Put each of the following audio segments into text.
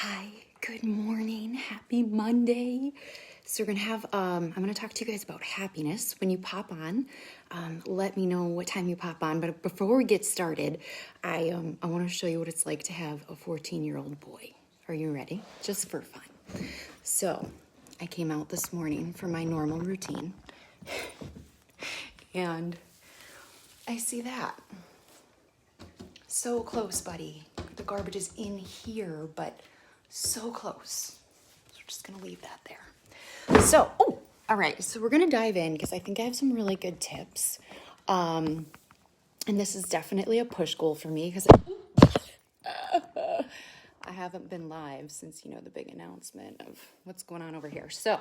Hi, good morning, happy Monday. So we're gonna have, I'm gonna talk to you guys about happiness. When you pop on, let me know what time you pop on. But before we get started, I wanna show you what it's like to have a 14-year-old boy. Are you ready? Just for fun. So I came out this morning for my normal routine and I see that. So close, buddy. The garbage is in here, but so close. So we're just gonna leave that there. So, all right. So we're gonna dive in because I think I have some really good tips. And this is definitely a push goal for me because I haven't been live since, the big announcement of what's going on over here. So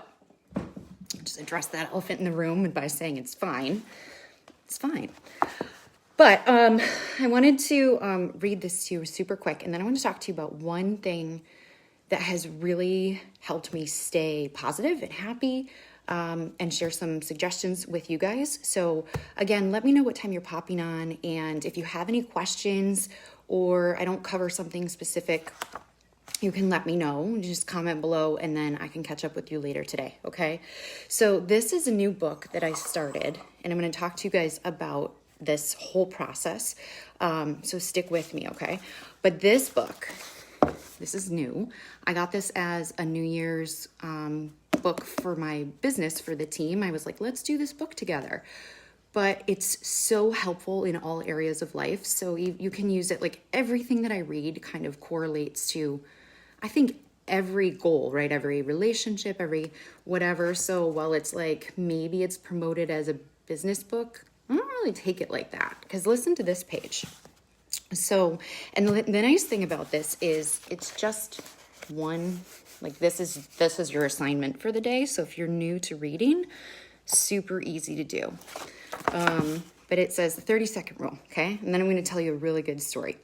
just address that elephant in the room by saying it's fine. It's fine. But I wanted to read this to you super quick, and then I want to talk to you about one thing that has really helped me stay positive and happy, and share some suggestions with you guys. So again, let me know what time you're popping on, and if you have any questions or I don't cover something specific, you can let me know. Just comment below and then I can catch up with you later today, okay? So this is a new book that I started, and I'm going to talk to you guys about this whole process. So stick with me, okay? But this book, this is new. I got this as a New Year's book for my business, for the team. I was like, let's do this book together. But it's so helpful in all areas of life. So you can use it, like everything that I read kind of correlates to, I think, every goal, right? Every relationship, every whatever. So while it's like, maybe it's promoted as a business book, I don't really take it like that, because listen to this page. So, and the nice thing about this is it's just one, like this is your assignment for the day. So if you're new to reading, super easy to do. But it says the 30-second rule, okay? And then I'm going to tell you a really good story.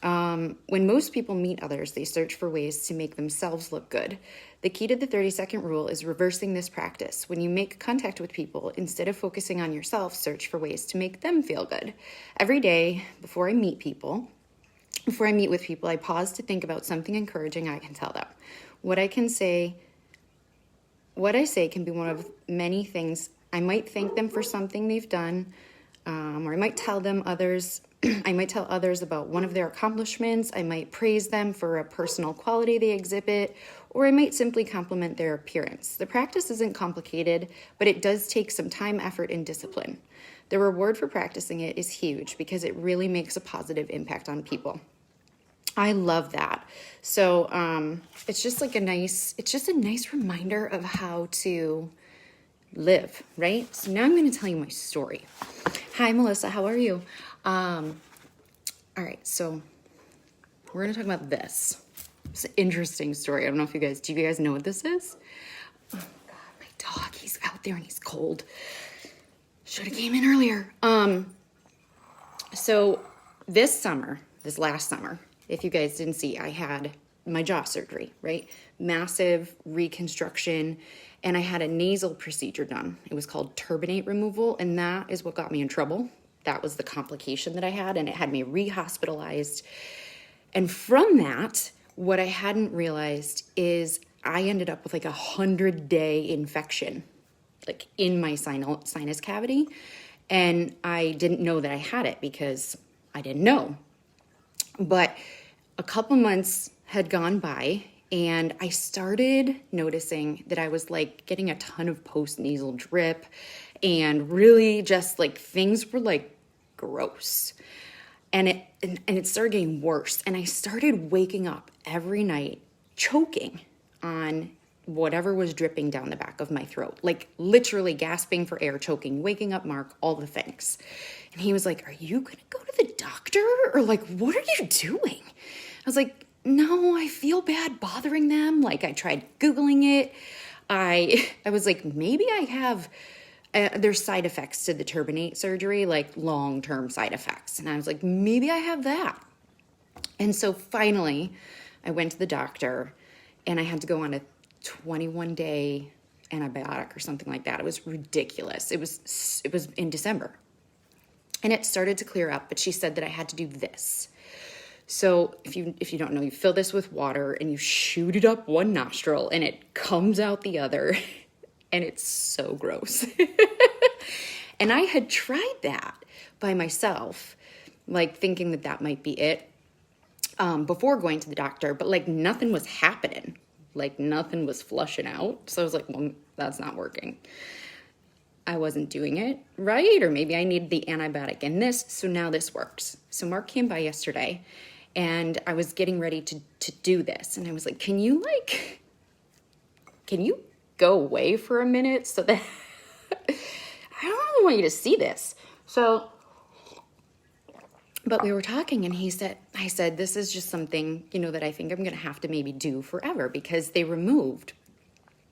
When most people meet others, they search for ways to make themselves look good. The key to the 30-second rule is reversing this practice. When you make contact with people, instead of focusing on yourself, search for ways to make them feel good. Every day before I meet with people, I pause to think about something encouraging I can tell them. What I say can be one of many things. I might thank them for something they've done, or I might tell others about one of their accomplishments. I might praise them for a personal quality they exhibit, or I might simply compliment their appearance. The practice isn't complicated, but it does take some time, effort, and discipline. The reward for practicing it is huge because it really makes a positive impact on people. I love that. So it's just a nice reminder of how to live, right? So now I'm going to tell you my story. Hi, Melissa. How are you? All right. So we're going to talk about this. It's an interesting story. I don't know if do you guys know what this is? Oh God, my dog, he's out there and he's cold. Should have came in earlier. So this last summer, if you guys didn't see, I had my jaw surgery, right? Massive reconstruction, and I had a nasal procedure done. It was called turbinate removal, and that is what got me in trouble. That was the complication that I had, and it had me re-hospitalized. And from that, what I hadn't realized is I ended up with like 100-day infection, like in my sinus cavity. And I didn't know that I had it because I didn't know. But a couple months had gone by, and I started noticing that I was like getting a ton of post-nasal drip, and really just like things were like gross. And it started getting worse. And I started waking up every night choking on whatever was dripping down the back of my throat, like literally gasping for air, choking, waking up Mark, all the things. And he was like, are you going to go to the doctor? Or like, what are you doing? I was like, no, I feel bad bothering them. Like I tried Googling it. I was like, maybe I have, there's side effects to the turbinate surgery, like long-term side effects. And I was like, maybe I have that. And so finally I went to the doctor, and I had to go on a 21-day antibiotic or something like that. It was ridiculous. It was in December, and it started to clear up, but she said that I had to do this. So if you don't know, you fill this with water and you shoot it up one nostril and it comes out the other, and it's so gross. And I had tried that by myself, like thinking that that might be it, before going to the doctor, but like nothing was happening. Like nothing was flushing out. So I was like, well, that's not working. I wasn't doing it right, or maybe I needed the antibiotic in this. So now this works. So Mark came by yesterday and I was getting ready to do this. And I was like, can you go away for a minute so that I don't really want you to see this. So, but we were talking and I said, this is just something, that I think I'm going to have to maybe do forever, because they removed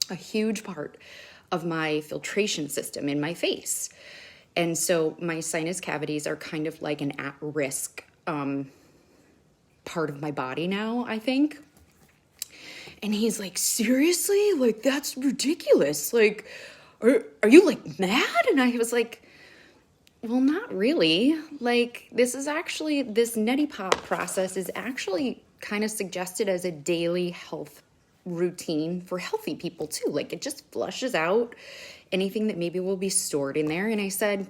a huge part of my filtration system in my face. And so my sinus cavities are kind of like an at-risk part of my body now, I think. And he's like, seriously? Like, that's ridiculous. Like, are you like mad? And I was like, well, not really. Like, this neti pop process is actually kind of suggested as a daily health routine for healthy people too. Like, it just flushes out anything that maybe will be stored in there. And I said,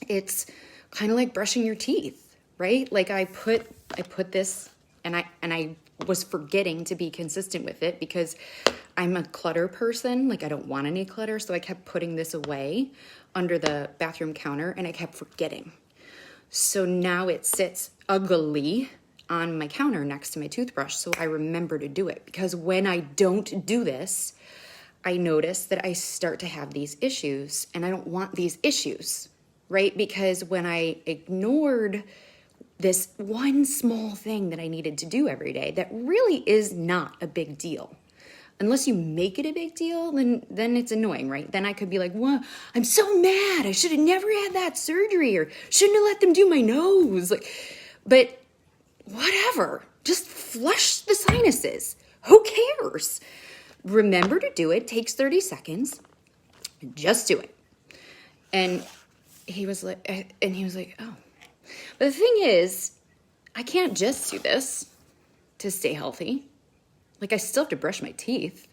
it's kind of like brushing your teeth, right? Like I put this, and I was forgetting to be consistent with it because I'm a clutter person. Like, I don't want any clutter. So I kept putting this away under the bathroom counter and I kept forgetting. So now it sits uglily on my counter next to my toothbrush. So I remember to do it, because when I don't do this, I notice that I start to have these issues, and I don't want these issues, right? Because when I ignored this one small thing that I needed to do every day, that really is not a big deal. Unless you make it a big deal, then it's annoying, right? Then I could be like, well, I'm so mad. I should have never had that surgery, or shouldn't have let them do my nose. Like, but whatever. Just flush the sinuses. Who cares? Remember to do it. Takes 30 seconds. Just do it. And he was like, oh. But the thing is, I can't just do this to stay healthy. Like, I still have to brush my teeth.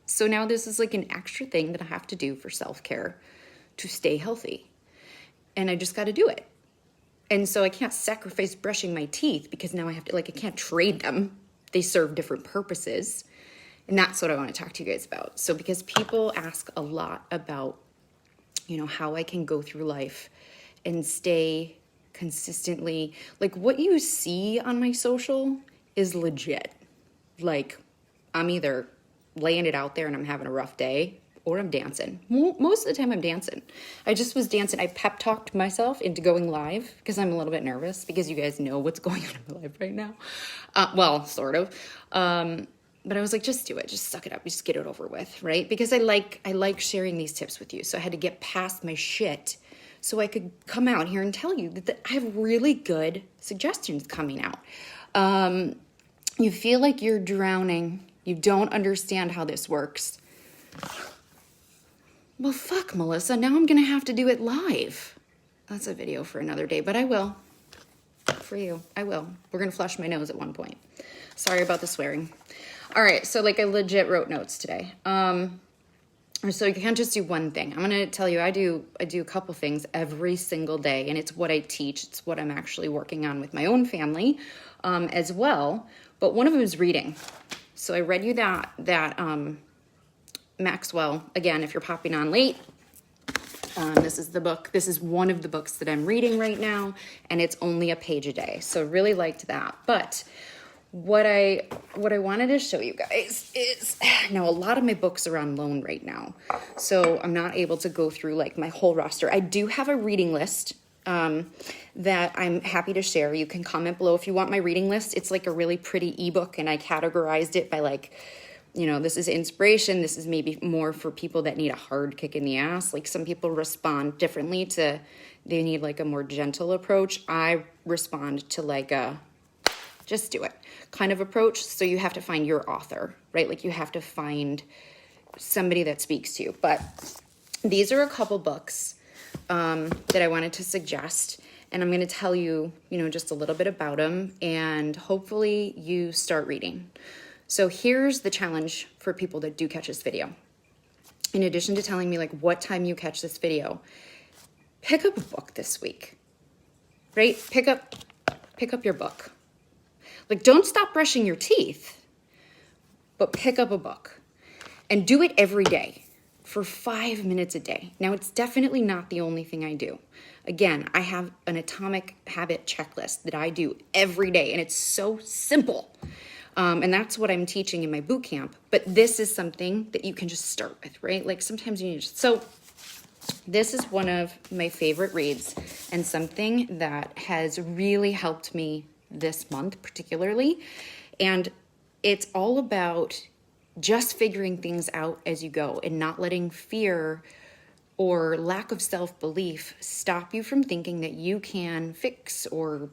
So now this is like an extra thing that I have to do for self-care to stay healthy. And I just got to do it. And so I can't sacrifice brushing my teeth, because now I have to, I can't trade them. They serve different purposes. And that's what I want to talk to you guys about. So because people ask a lot about, how I can go through life and stay consistently, like what you see on my social is legit. Like, I'm either laying it out there and I'm having a rough day, or I'm dancing. Most of the time I'm dancing. I just was dancing. I pep talked myself into going live because I'm a little bit nervous, because you guys know what's going on in my life right now. Well, sort of. But I was like, just do it. Just suck it up. Just get it over with, right? Because I like sharing these tips with you. So I had to get past my shit so I could come out here and tell you that I have really good suggestions coming out. You feel like you're drowning. You don't understand how this works. Well, fuck, Melissa. Now I'm going to have to do it live. That's a video for another day, but I will. For you, I will. We're going to flush my nose at one point. Sorry about the swearing. All right, so I legit wrote notes today. So you can't just do one thing. I'm going to tell you, I do a couple things every single day, and it's what I teach. It's what I'm actually working on with my own family as well. But one of them is reading. So I read you that Maxwell, again, if you're popping on late, this is the book. This is one of the books that I'm reading right now, and it's only a page a day. So really liked that. But what I wanted to show you guys is, now a lot of my books are on loan right now, so I'm not able to go through my whole roster. I do have a reading list that I'm happy to share. You can comment below if you want my reading list. It's a really pretty ebook, and I categorized it by this is inspiration. This is maybe more for people that need a hard kick in the ass. Some people respond differently to, they need a more gentle approach. I respond to a just do it kind of approach. So you have to find your author, right? You have to find somebody that speaks to you. But these are a couple books that I wanted to suggest. And I'm going to tell you, just a little bit about them, and hopefully you start reading. So here's the challenge for people that do catch this video. In addition to telling me like what time you catch this video, pick up a book this week, right? Pick up your book. Like, don't stop brushing your teeth, but pick up a book and do it every day for 5 minutes a day. Now, it's definitely not the only thing I do. Again, I have an atomic habit checklist that I do every day, and it's so simple. And that's what I'm teaching in my boot camp. But this is something that you can just start with, right? Like sometimes you need to. So this is one of my favorite reads, and something that has really helped me this month particularly. And it's all about just figuring things out as you go and not letting fear or lack of self-belief stop you from thinking that you can fix or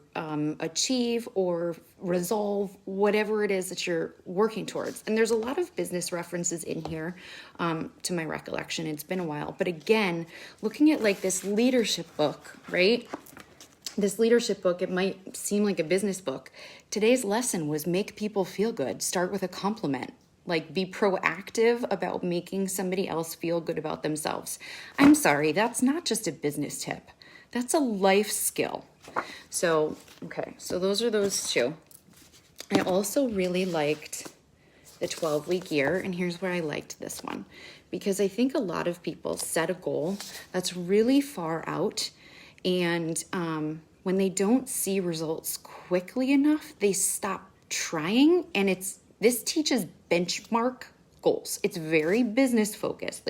achieve or resolve whatever it is that you're working towards. And there's a lot of business references in here, to my recollection. It's been a while. But again, looking at like this leadership book, right? This leadership book, it might seem like a business book. Today's lesson was make people feel good. Start with a compliment. Like, be proactive about making somebody else feel good about themselves. I'm sorry, that's not just a business tip. That's a life skill. So, okay, so those are those two. I also really liked the 12-week year, and here's where I liked this one. Because I think a lot of people set a goal that's really far out, and when they don't see results quickly enough, they stop trying, and this teaches benchmark goals. It's very business focused,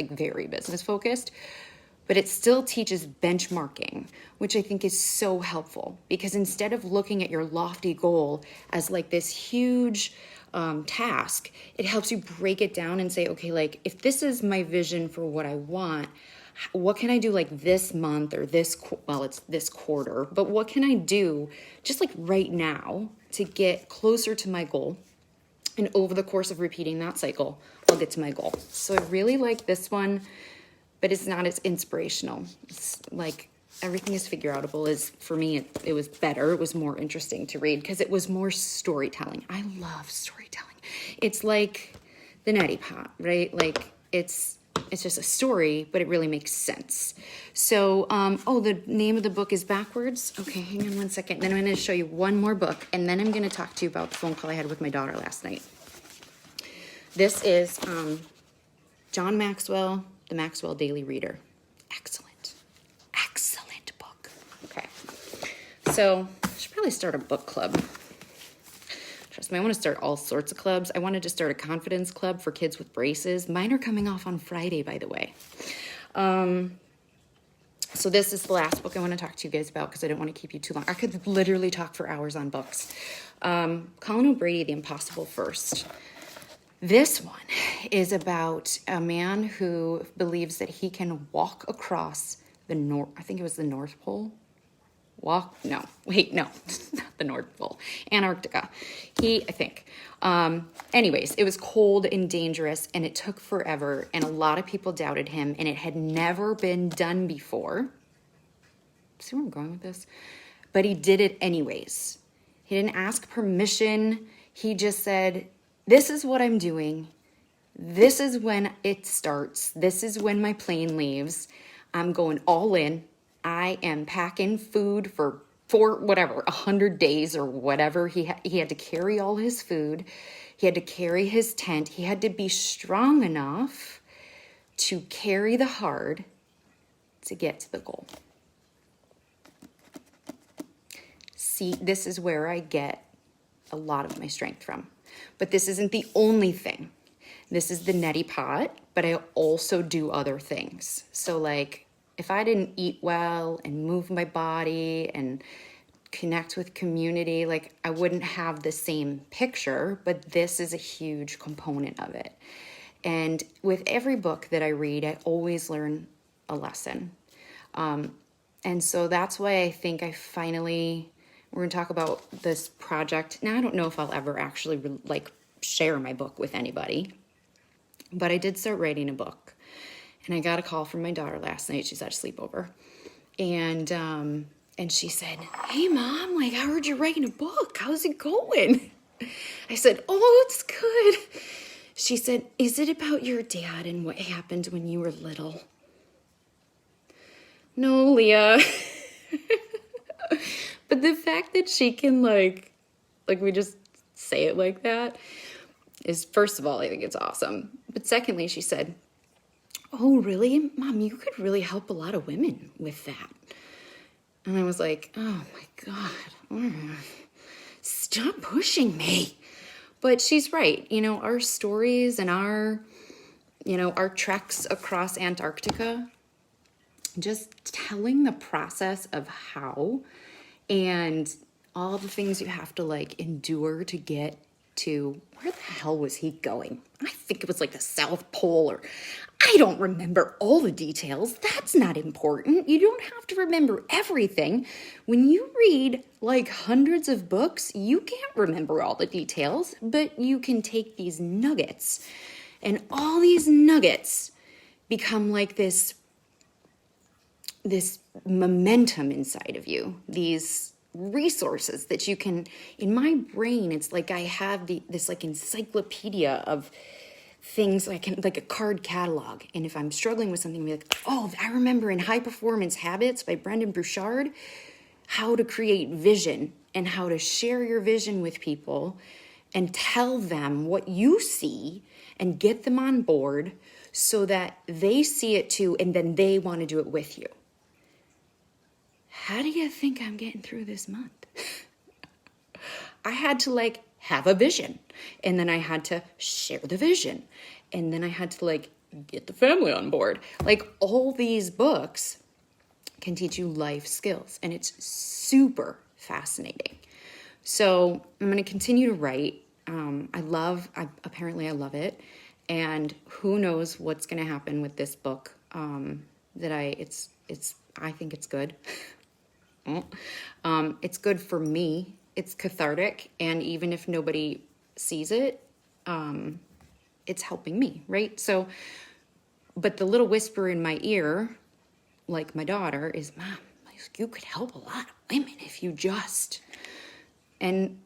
but it still teaches benchmarking, which I think is so helpful, because instead of looking at your lofty goal as like this huge task, it helps you break it down and say, okay, like if this is my vision for what I want, what can I do like this month or it's this quarter, but what can I do just like right now to get closer to my goal? And over the course of repeating that cycle, I'll get to my goal. So I really like this one, but it's not as inspirational. It's like Everything is Figure Outable for me, it was better. It was more interesting to read because it was more storytelling. I love storytelling. It's like the Neti Pot, right? Like it's just a story, but it really makes sense. So, the name of the book is backwards. Okay, hang on one second. Then I'm going to show you one more book, and then I'm going to talk to you about the phone call I had with my daughter last night. This is John Maxwell, The Maxwell Daily Reader. Excellent book. Okay, so I should probably start a book club. Trust me, I want to start all sorts of clubs. I wanted to start a confidence club for kids with braces. Mine are coming off on Friday, by the way. So this is the last book I want to talk to you guys about because I don't want to keep you too long. I could literally talk for hours on books. Colin O'Brady, The Impossible First. This one is about a man who believes that he can walk across the North Pole. Not the North Pole, Antarctica. Anyways, it was cold and dangerous, and it took forever, and a lot of people doubted him, and it had never been done before. See where I'm going with this? But he did it anyways. He didn't ask permission. He just said, this is what I'm doing. This is when it starts. This is when my plane leaves. I'm going all in. I am packing food for 100 days or whatever. He had to carry all his food. He had to carry his tent. He had to be strong enough to carry the hard to get to the goal. See, this is where I get a lot of my strength from. But this isn't the only thing. This is the Neti Pot, but I also do other things. So like, if I didn't eat well and move my body and connect with community, like I wouldn't have the same picture, but this is a huge component of it. And with every book that I read, I always learn a lesson. And so that's why I think we're going to talk about this project. Now, I don't know if I'll ever actually share my book with anybody, but I did start writing a book. And I got a call from my daughter last night. She's at a sleepover. And And she said, hey, Mom, like, I heard you're writing a book. How's it going? I said, oh, it's good. She said, is it about your dad and what happened when you were little? No, Leah. But the fact that she can, like we just say it like that is, first of all, I think it's awesome. But secondly, she said, oh, really? Mom, you could really help a lot of women with that. And I was like, oh my God, stop pushing me. But she's right. You know, our stories and our treks across Antarctica, just telling the process of how and all the things you have to like endure to get to, where the hell was he going? I think it was like the South Pole, or I don't remember all the details. That's not important. You don't have to remember everything. When you read like hundreds of books, you can't remember all the details, but you can take these nuggets, and all these nuggets become like this momentum inside of you, these resources that you can, in my brain, it's like I have this like encyclopedia of things I can, like a card catalog. And if I'm struggling with something, I'll be like, oh, I remember in High Performance Habits by Brendon Burchard, how to create vision and how to share your vision with people and tell them what you see and get them on board so that they see it too, and then they want to do it with you. How do you think I'm getting through this month? I had to like have a vision, and then I had to share the vision, and then I had to like get the family on board. Like, all these books can teach you life skills, and it's super fascinating. So I'm going to continue to write. Apparently I love it. And who knows what's going to happen with this book. I think it's good. It's good for me. It's cathartic. And even if nobody sees it, it's helping me, right? So, but the little whisper in my ear, like my daughter, is, Mom, you could help a lot of women if you just, and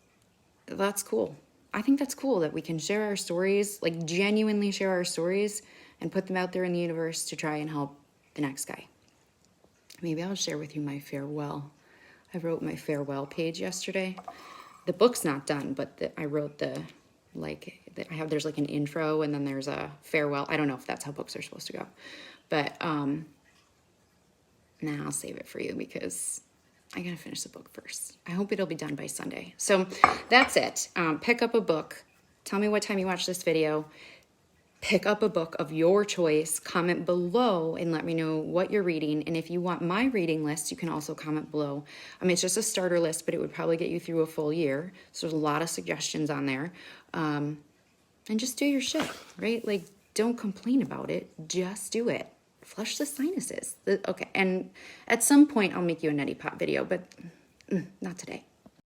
that's cool. I think that's cool that we can share our stories, like genuinely share our stories and put them out there in the universe to try and help the next guy. Maybe I'll share with you my farewell. I wrote my farewell page yesterday. The book's not done, but I wrote there's like an intro and then there's a farewell. I don't know if that's how books are supposed to go, but I'll save it for you because I gotta finish the book first. I hope it'll be done by Sunday. So that's it. Pick up a book. Tell me what time you watch this video. Pick up a book of your choice. Comment below and let me know what you're reading. And if you want my reading list, you can also comment below. It's just a starter list, but it would probably get you through a full year. So there's a lot of suggestions on there. And just do your shit, right? Like, don't complain about it. Just do it. Flush the sinuses. Okay, and at some point I'll make you a neti pot video, but not today.